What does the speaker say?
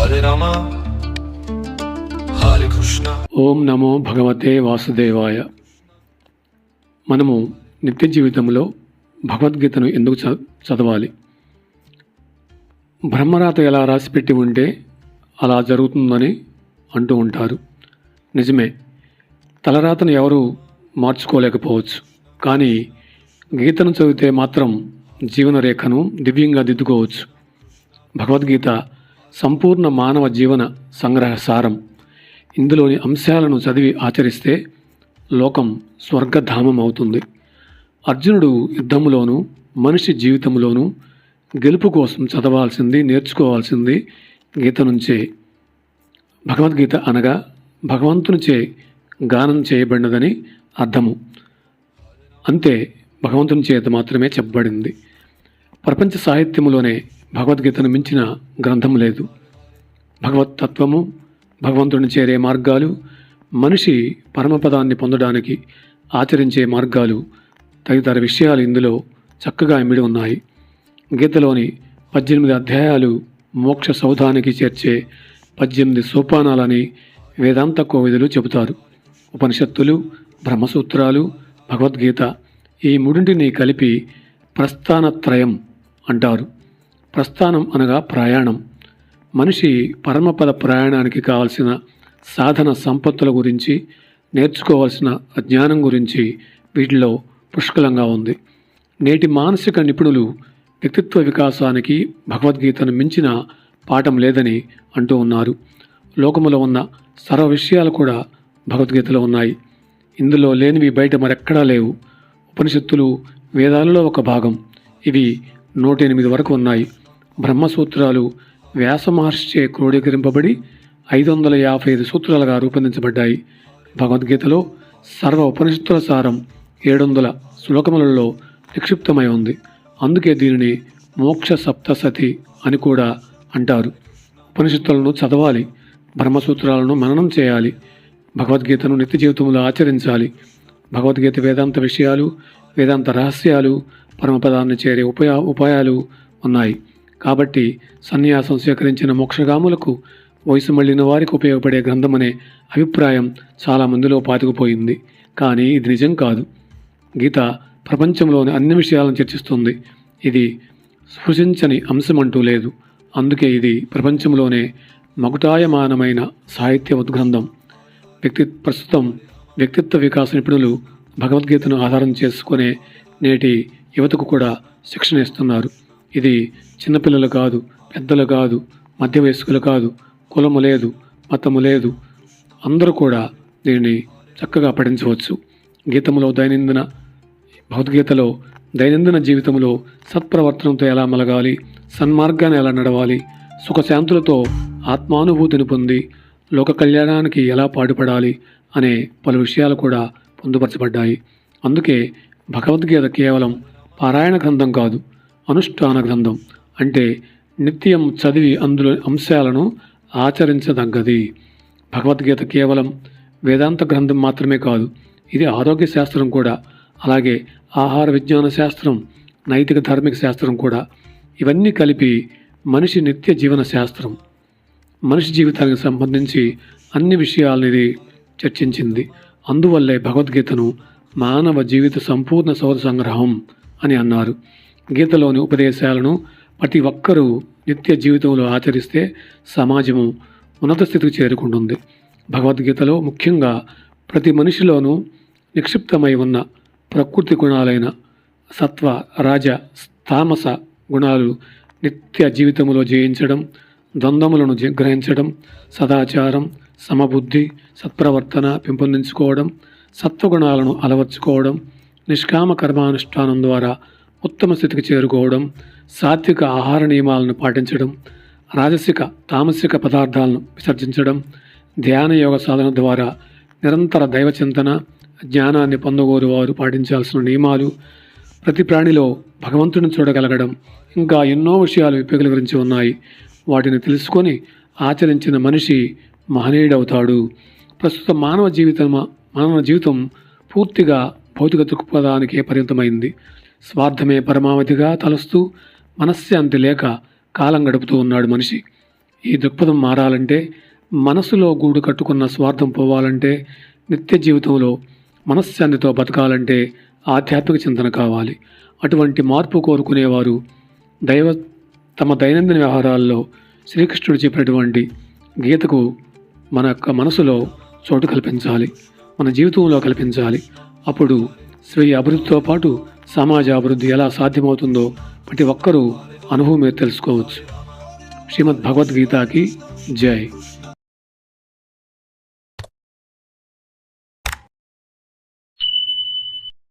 హరే రామ హరే కృష్ణ. ఓం నమో భగవతే వాసుదేవాయ. మనము నిత్య జీవితంలో భగవద్గీతను ఎందుకు చదవాలి? బ్రహ్మరాత ఎలా రాసిపెట్టి ఉంటే అలా జరుగుతుందని అంటూ ఉంటారు. నిజమే, తలరాతను ఎవరు మార్చుకోలేకపోవచ్చు, కానీ గీతను చదివితే మాత్రం జీవన రేఖను దివ్యంగా దిద్దుకోవచ్చు. భగవద్గీత సంపూర్ణ మానవ జీవన సంగ్రహ సారం. ఇందులోని అంశాలను చదివి ఆచరిస్తే లోకం స్వర్గధామం అవుతుంది. అర్జునుడు యుద్ధంలోనూ మనిషి జీవితంలోనూ గెలుపు కోసం చదవాల్సింది, నేర్చుకోవాల్సింది గీత నుంచే. భగవద్గీత అనగా భగవంతునిచే గానం చేయబడినదని అర్థము. అంతే, భగవంతుని చేత మాత్రమే చెప్పబడింది. ప్రపంచ సాహిత్యములోనే భగవద్గీతను మించిన గ్రంథం లేదు. భగవత్తత్వము, భగవంతుని చేరే మార్గాలు, మనిషి పరమపదాన్ని పొందడానికి ఆచరించే మార్గాలు తదితర విషయాలు ఇందులో చక్కగా ఇమిడి ఉన్నాయి. గీతలోని 18 అధ్యాయాలు మోక్ష సౌధానికి చేర్చే 18 సోపానాలని వేదాంత కోవిదులు చెబుతారు. ఉపనిషత్తులు, బ్రహ్మసూత్రాలు, భగవద్గీత ఈ మూడింటిని కలిపి ప్రస్థానత్రయం అంటారు. ప్రస్థానం అనగా ప్రయాణం. మనిషి పరమపద ప్రయాణానికి కావలసిన సాధన సంపత్తుల గురించి, నేర్చుకోవాల్సిన అజ్ఞానం గురించి వీటిలో పుష్కలంగా ఉంది. నేటి మానసిక నిపుణులు వ్యక్తిత్వ వికాసానికి భగవద్గీతను మించిన పాఠం లేదని అంటూ ఉన్నారు. లోకములో ఉన్న సర్వ విషయాలు కూడా భగవద్గీతలో ఉన్నాయి. ఇందులో లేనివి బయట మరెక్కడా లేవు. ఉపనిషత్తులు వేదాలలో ఒక భాగం. ఇవి 108 వరకు ఉన్నాయి. బ్రహ్మసూత్రాలు వ్యాస మహర్షిచే క్రోడీకరింపబడి 555 సూత్రాలుగా రూపొందించబడ్డాయి. భగవద్గీతలో సర్వ ఉపనిషత్తుల సారం 700 శ్లోకములలో నిక్షిప్తమై ఉంది. అందుకే దీనిని మోక్ష సప్తసతి అని కూడా అంటారు. ఉపనిషత్తులను చదవాలి, బ్రహ్మసూత్రాలను మననం చేయాలి, భగవద్గీతను నిత్య జీవితంలో ఆచరించాలి. భగవద్గీత వేదాంత విషయాలు, వేదాంత రహస్యాలు, పరమపదాన్ని చేరే ఉపాయాలు ఉన్నాయి. కాబట్టి సన్యాసం స్వీకరించిన మోక్షగాములకు, వయసు మళ్ళిన వారికి ఉపయోగపడే గ్రంథమనే అభిప్రాయం చాలామందిలో పాతుకుపోయింది. కానీ ఇది నిజం కాదు. గీత ప్రపంచంలోని అన్ని విషయాలను చర్చిస్తుంది. ఇది స్పృశించని అంశమంటూ లేదు. అందుకే ఇది ప్రపంచంలోనే మకుటాయమానమైన సాహిత్య ఉద్గ్రంథం. ప్రస్తుతం వ్యక్తిత్వ వికాస నిపుణులు భగవద్గీతను ఆధారం చేసుకునే నేటి యువతకు కూడా శిక్షణ ఇస్తున్నారు. ఇది చిన్నపిల్లలు కాదు, పెద్దలు కాదు, మధ్య వయస్కులు కాదు, కులము లేదు, మతము లేదు, అందరూ కూడా దీనిని చక్కగా పఠించవచ్చు. భగవద్గీతలో దైనందిన జీవితంలో సత్ప్రవర్తనతో ఎలా మలగాలి, సన్మార్గాన్ని ఎలా నడవాలి, సుఖశాంతులతో ఆత్మానుభూతిని పొంది లోక కళ్యాణానికి ఎలా పాటుపడాలి అనే పలు విషయాలు కూడా పొందుపరచబడ్డాయి. అందుకే భగవద్గీత కేవలం పారాయణ గ్రంథం కాదు, అనుష్ఠాన గ్రంథం. అంటే నిత్యం చదివి అందులో అంశాలను ఆచరించదగ్గది. భగవద్గీత కేవలం వేదాంత గ్రంథం మాత్రమే కాదు, ఇది ఆరోగ్య శాస్త్రం కూడా. అలాగే ఆహార విజ్ఞాన శాస్త్రం, నైతిక ధార్మిక శాస్త్రం కూడా. ఇవన్నీ కలిపి మనిషి నిత్య జీవన శాస్త్రం. మనిషి జీవితానికి సంబంధించి అన్ని విషయాలను ఇది చర్చించింది. అందువల్లే భగవద్గీతను మానవ జీవిత సంపూర్ణ సౌర సంగ్రహం అని అన్నారు. గీతలోని ఉపదేశాలను ప్రతి ఒక్కరూ నిత్య జీవితంలో ఆచరిస్తే సమాజము ఉన్నత స్థితికి చేరుకుంటుంది. భగవద్గీతలో ముఖ్యంగా ప్రతి మనిషిలోనూ నిక్షిప్తమై ఉన్న ప్రకృతి గుణాలైన సత్వ, రాజ, తామస గుణాలు నిత్య జీవితంలో జయించడం, ద్వంద్వములను గ్రహించడం, సదాచారం, సమబుద్ధి, సత్ప్రవర్తన పెంపొందించుకోవడం, సత్వగుణాలను అలవర్చుకోవడం, నిష్కామ కర్మానుష్ఠానం ద్వారా ఉత్తమ స్థితికి చేరుకోవడం, సాత్విక ఆహార నియమాలను పాటించడం, రాజసిక తామసిక పదార్థాలను విసర్జించడం, ధ్యాన యోగ సాధన ద్వారా నిరంతర దైవచింతన, జ్ఞానాన్ని పొందగోరు వారు పాటించాల్సిన నియమాలు, ప్రతి ప్రాణిలో భగవంతుని చూడగలగడం, ఇంకా ఎన్నో విషయాలు విప్పగల గురించి ఉన్నాయి. వాటిని తెలుసుకొని ఆచరించిన మనిషి మహనీయుడవుతాడు. ప్రస్తుత మానవ జీవితం పూర్తిగా భౌతిక దృక్పథానికే పరిమితమైంది. స్వార్థమే పరమావధిగా తలస్తూ మనశ్శాంతి లేక కాలం గడుపుతూ ఉన్నాడు మనిషి. ఈ దృక్పథం మారాలంటే, మనస్సులో గూడు కట్టుకున్న స్వార్థం పోవాలంటే, నిత్య జీవితంలో మనశ్శాంతితో బతకాలంటే ఆధ్యాత్మిక చింతన కావాలి. అటువంటి మార్పు కోరుకునేవారు తమ దైనందిన వ్యవహారాల్లో శ్రీకృష్ణుడు చెప్పినటువంటి గీతకు మన యొక్క మనసులో చోటు కల్పించాలి, మన జీవితంలో కల్పించాలి. అప్పుడు స్వీయ అభివృద్ధితో పాటు సమాజ అభివృద్ధి ఎలా సాధ్యమవుతుందో ప్రతి ఒక్కరూ అనుభవం మీద తెలుసుకోవచ్చు. శ్రీమద్ భగవద్గీతకి జై.